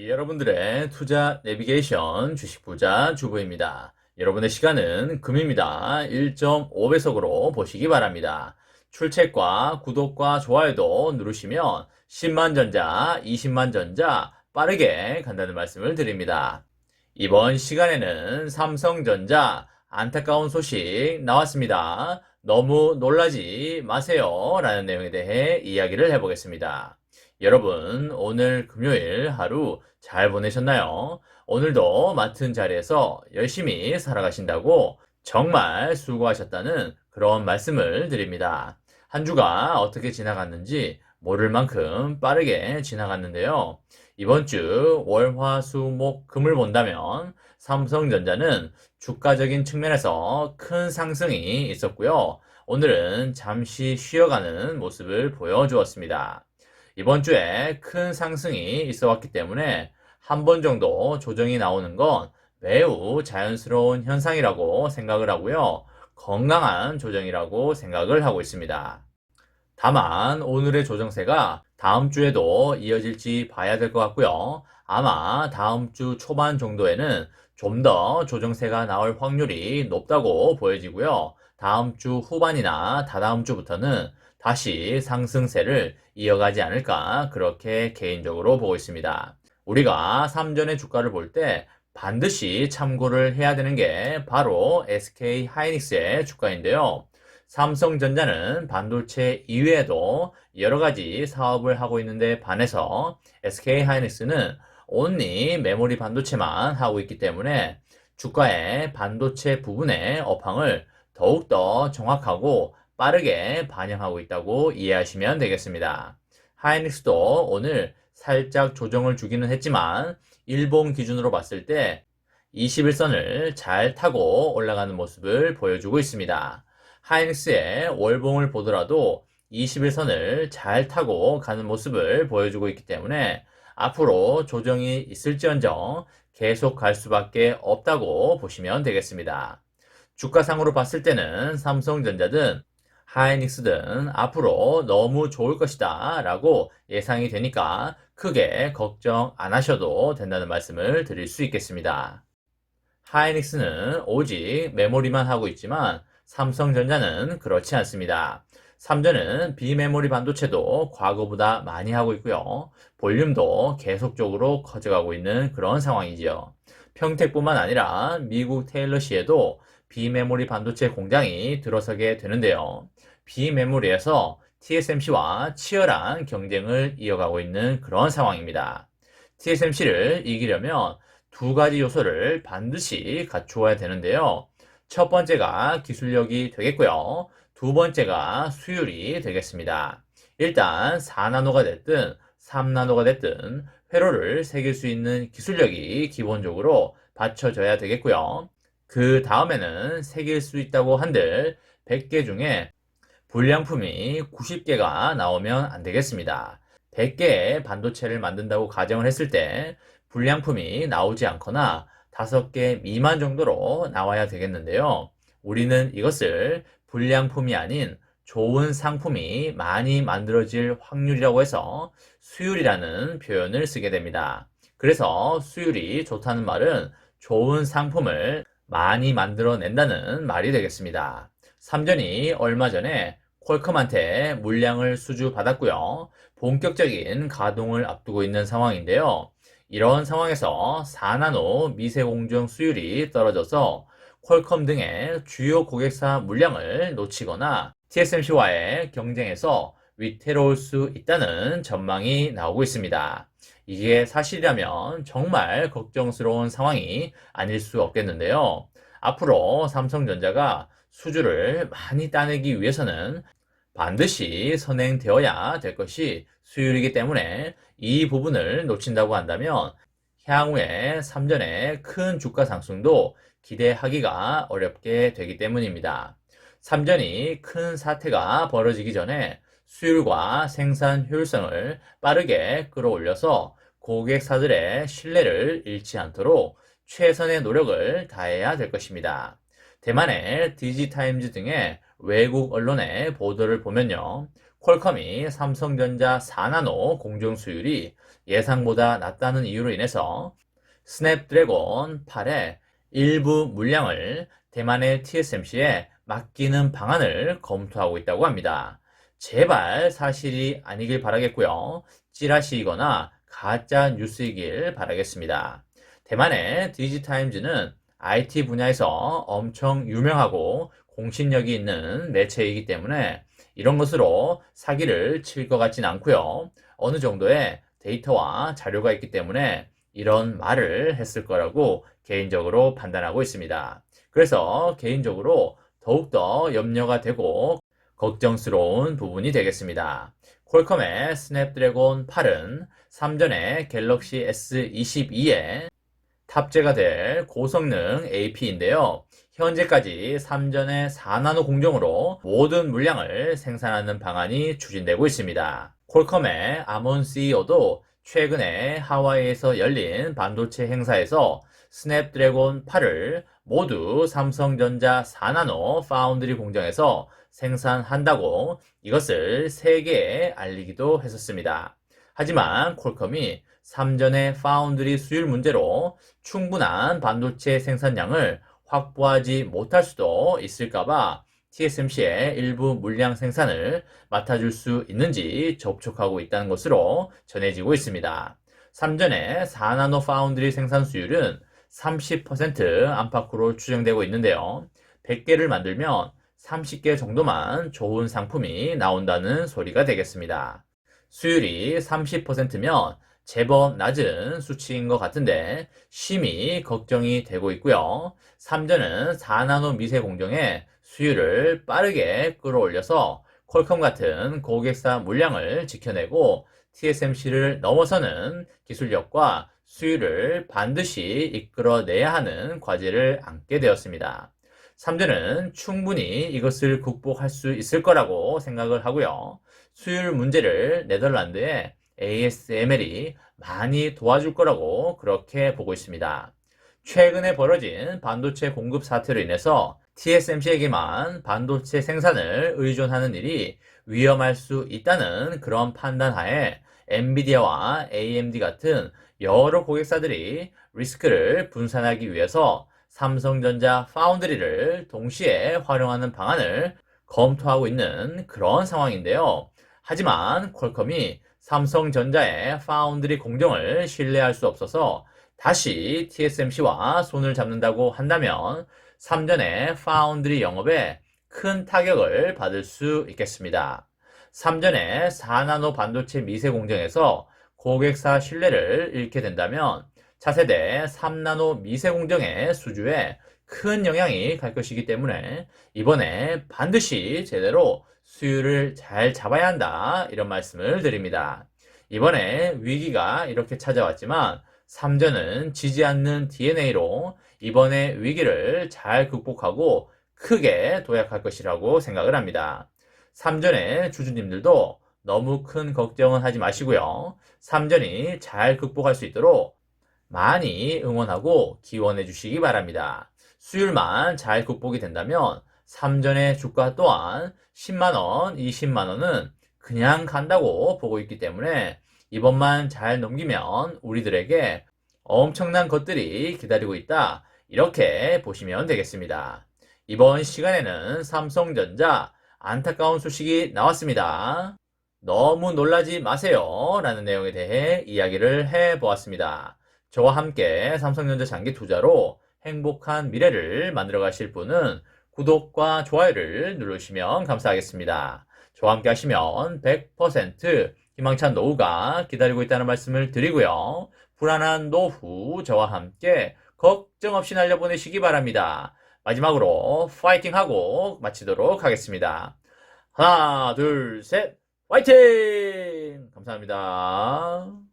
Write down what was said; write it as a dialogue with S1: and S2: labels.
S1: 여러분들의 투자 내비게이션 주식부자 주부입니다. 여러분의 시간은 금입니다. 1.5배속으로 보시기 바랍니다. 출첵과 구독과 좋아요도 누르시면 10만 전자, 20만 전자 빠르게 간다는 말씀을 드립니다. 이번 시간에는 삼성전자 안타까운 소식 나왔습니다. 너무 놀라지 마세요 라는 내용에 대해 이야기를 해보겠습니다. 여러분, 오늘 금요일 하루 잘 보내셨나요? 오늘도 맡은 자리에서 열심히 살아가신다고 정말 수고하셨다는 그런 말씀을 드립니다. 한 주가 어떻게 지나갔는지 모를 만큼 빠르게 지나갔는데요. 이번 주 월, 화, 수, 목, 금을 본다면 삼성전자는 주가적인 측면에서 큰 상승이 있었고요. 오늘은 잠시 쉬어가는 모습을 보여주었습니다. 이번 주에 큰 상승이 있어 왔기 때문에 한 번 정도 조정이 나오는 건 매우 자연스러운 현상이라고 생각을 하고요. 건강한 조정이라고 생각을 하고 있습니다. 다만 오늘의 조정세가 다음 주에도 이어질지 봐야 될 것 같고요. 아마 다음 주 초반 정도에는 좀 더 조정세가 나올 확률이 높다고 보여지고요. 다음 주 후반이나 다다음 주부터는 다시 상승세를 이어가지 않을까 그렇게 개인적으로 보고 있습니다. 우리가 3전의 주가를 볼 때 반드시 참고를 해야 되는 게 바로 SK 하이닉스의 주가인데요. 삼성전자는 반도체 이외에도 여러 가지 사업을 하고 있는데 반해서 SK 하이닉스는 온리 메모리 반도체만 하고 있기 때문에 주가의 반도체 부분의 업황을 더욱더 정확하고 빠르게 반영하고 있다고 이해하시면 되겠습니다. 하이닉스도 오늘 살짝 조정을 주기는 했지만 일본 기준으로 봤을 때 21선을 잘 타고 올라가는 모습을 보여주고 있습니다. 하이닉스의 월봉을 보더라도 21선을 잘 타고 가는 모습을 보여주고 있기 때문에 앞으로 조정이 있을지언정 계속 갈 수밖에 없다고 보시면 되겠습니다. 주가상으로 봤을 때는 삼성전자든 하이닉스든 앞으로 너무 좋을 것이다 라고 예상이 되니까 크게 걱정 안 하셔도 된다는 말씀을 드릴 수 있겠습니다. 하이닉스는 오직 메모리만 하고 있지만 삼성전자는 그렇지 않습니다. 삼전은 비메모리 반도체도 과거보다 많이 하고 있고요. 볼륨도 계속적으로 커져가고 있는 그런 상황이지요. 평택뿐만 아니라 미국 테일러시에도 비메모리 반도체 공장이 들어서게 되는데요. 비메모리에서 TSMC와 치열한 경쟁을 이어가고 있는 그런 상황입니다. TSMC를 이기려면 두 가지 요소를 반드시 갖추어야 되는데요. 첫 번째가 기술력이 되겠고요. 두 번째가 수율이 되겠습니다. 일단 4나노가 됐든 3나노가 됐든 회로를 새길 수 있는 기술력이 기본적으로 받쳐져야 되겠고요. 그 다음에는 새길 수 있다고 한들 100개 중에 불량품이 90개가 나오면 안 되겠습니다. 100개의 반도체를 만든다고 가정을 했을 때 불량품이 나오지 않거나 5개 미만 정도로 나와야 되겠는데요. 우리는 이것을 불량품이 아닌 좋은 상품이 많이 만들어질 확률이라고 해서 수율이라는 표현을 쓰게 됩니다. 그래서 수율이 좋다는 말은 좋은 상품을 많이 만들어낸다는 말이 되겠습니다. 삼전이 얼마 전에 퀄컴한테 물량을 수주받았고요. 본격적인 가동을 앞두고 있는 상황인데요. 이런 상황에서 4나노 미세공정 수율이 떨어져서 퀄컴 등의 주요 고객사 물량을 놓치거나 TSMC와의 경쟁에서 위태로울 수 있다는 전망이 나오고 있습니다. 이게 사실이라면 정말 걱정스러운 상황이 아닐 수 없겠는데요. 앞으로 삼성전자가 수주를 많이 따내기 위해서는 반드시 선행되어야 될 것이 수율이기 때문에 이 부분을 놓친다고 한다면 향후에 3전의 큰 주가 상승도 기대하기가 어렵게 되기 때문입니다. 3전이 큰 사태가 벌어지기 전에 수율과 생산 효율성을 빠르게 끌어올려서 고객사들의 신뢰를 잃지 않도록 최선의 노력을 다해야 될 것입니다. 대만의 디지타임즈 등의 외국 언론의 보도를 보면요. 퀄컴이 삼성전자 4나노 공정 수율이 예상보다 낮다는 이유로 인해서 스냅드래곤 8의 일부 물량을 대만의 TSMC에 맡기는 방안을 검토하고 있다고 합니다. 제발 사실이 아니길 바라겠고요. 찌라시이거나 가짜 뉴스이길 바라겠습니다. 대만의 디지타임즈는 IT 분야에서 엄청 유명하고 공신력이 있는 매체이기 때문에 이런 것으로 사기를 칠 것 같진 않고요. 어느 정도의 데이터와 자료가 있기 때문에 이런 말을 했을 거라고 개인적으로 판단하고 있습니다. 그래서 개인적으로 더욱더 염려가 되고 걱정스러운 부분이 되겠습니다. 퀄컴의 스냅드래곤 8은 3전의 갤럭시 S22에 탑재가 될 고성능 AP인데요. 현재까지 3전의 4나노 공정으로 모든 물량을 생산하는 방안이 추진되고 있습니다. 퀄컴의 아몬 CEO도 최근에 하와이에서 열린 반도체 행사에서 스냅드래곤 8을 모두 삼성전자 4나노 파운드리 공정에서 생산한다고 이것을 세계에 알리기도 했었습니다. 하지만 퀄컴이 3전의 파운드리 수율 문제로 충분한 반도체 생산량을 확보하지 못할 수도 있을까봐 TSMC의 일부 물량 생산을 맡아줄 수 있는지 접촉하고 있다는 것으로 전해지고 있습니다. 3전의 4나노 파운드리 생산 수율은 30% 안팎으로 추정되고 있는데요. 100개를 만들면 30개 정도만 좋은 상품이 나온다는 소리가 되겠습니다. 수율이 30%면 제법 낮은 수치인 것 같은데 심히 걱정이 되고 있고요. 3전은 4나노 미세 공정의 수율을 빠르게 끌어올려서 퀄컴 같은 고객사 물량을 지켜내고 TSMC를 넘어서는 기술력과 수율을 반드시 이끌어내야 하는 과제를 안게 되었습니다. 3전은 충분히 이것을 극복할 수 있을 거라고 생각을 하고요. 수율 문제를 네덜란드의 ASML이 많이 도와줄 거라고 그렇게 보고 있습니다. 최근에 벌어진 반도체 공급 사태로 인해서 TSMC에게만 반도체 생산을 의존하는 일이 위험할 수 있다는 그런 판단 하에 엔비디아와 AMD 같은 여러 고객사들이 리스크를 분산하기 위해서 삼성전자 파운드리를 동시에 활용하는 방안을 검토하고 있는 그런 상황인데요. 하지만 퀄컴이 삼성전자의 파운드리 공정을 신뢰할 수 없어서 다시 TSMC와 손을 잡는다고 한다면 3전의 파운드리 영업에 큰 타격을 받을 수 있겠습니다. 3전의 4나노 반도체 미세 공정에서 고객사 신뢰를 잃게 된다면 차세대 3나노 미세 공정의 수주에 큰 영향이 갈 것이기 때문에 이번에 반드시 제대로 수율을 잘 잡아야 한다 이런 말씀을 드립니다. 이번에 위기가 이렇게 찾아왔지만 3전은 지지 않는 DNA로 이번에 위기를 잘 극복하고 크게 도약할 것이라고 생각을 합니다. 3전의 주주님들도 너무 큰 걱정은 하지 마시고요. 3전이 잘 극복할 수 있도록 많이 응원하고 기원해 주시기 바랍니다. 수율만 잘 극복이 된다면 3전의 주가 또한 10만원, 20만원은 그냥 간다고 보고 있기 때문에 이번만 잘 넘기면 우리들에게 엄청난 것들이 기다리고 있다. 이렇게 보시면 되겠습니다. 이번 시간에는 삼성전자 안타까운 소식이 나왔습니다. 너무 놀라지 마세요. 라는 내용에 대해 이야기를 해보았습니다. 저와 함께 삼성전자 장기 투자로 행복한 미래를 만들어 가실 분은 구독과 좋아요를 누르시면 감사하겠습니다. 저와 함께 하시면 100% 희망찬 노후가 기다리고 있다는 말씀을 드리고요. 불안한 노후 저와 함께 걱정 없이 날려보내시기 바랍니다. 마지막으로 파이팅하고 마치도록 하겠습니다. 하나, 둘, 셋, 화이팅! 감사합니다.